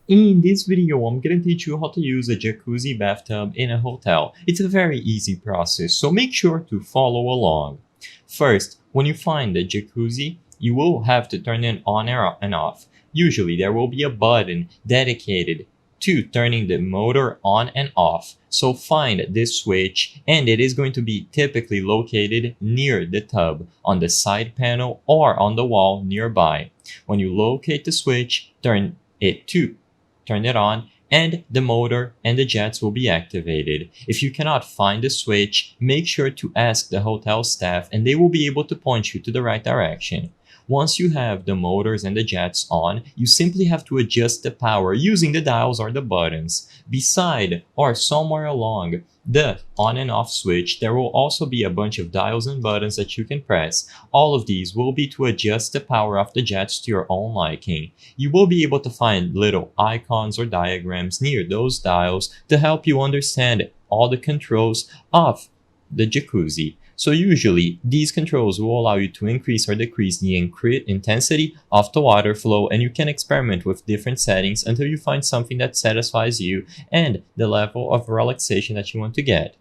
In this video, I'm gonna teach you how to use a jacuzzi bathtub in a hotel. It's a very easy process, so make sure to follow along. First, when you find the jacuzzi, you will have to turn it on and off. Usually, there will be a button dedicated to turning the motor on and off. So find this switch, and it is going to be typically located near the tub, on the side panel, or on the wall nearby. When you locate the switch, turn it on, and the motor and the jets will be activated. If you cannot find the switch, make sure to ask the hotel staff and they will be able to point you to the right direction. Once you have the motors and the jets on, you simply have to adjust the power using the dials or the buttons. Beside or somewhere along the on and off switch, there will also be a bunch of dials and buttons that you can press. All of these will be to adjust the power of the jets to your own liking. You will be able to find little icons or diagrams near those dials to help you understand all the controls of the jacuzzi. So usually, these controls will allow you to increase or decrease the intensity of the water flow, and you can experiment with different settings until you find something that satisfies you and the level of relaxation that you want to get.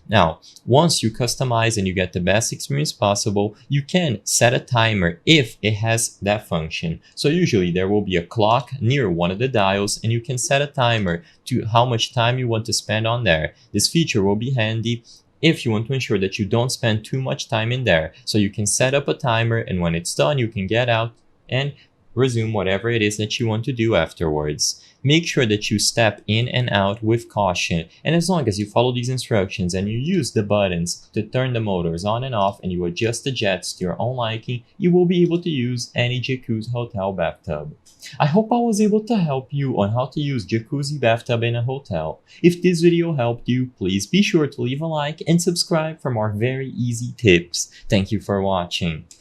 Now, once you customize and you get the best experience possible, you can set a timer if it has that function. So usually there will be a clock near one of the dials and you can set a timer to how much time you want to spend on there. This feature will be handy if you want to ensure that you don't spend too much time in there. So you can set up a timer, and when it's done, you can get out and resume whatever it is that you want to do afterwards. Make sure that you step in and out with caution, and as long as you follow these instructions and you use the buttons to turn the motors on and off and you adjust the jets to your own liking, you will be able to use any jacuzzi hotel bathtub. I hope I was able to help you on how to use jacuzzi bathtub in a hotel. If this video helped you, please be sure to leave a like and subscribe for more very easy tips. Thank you for watching.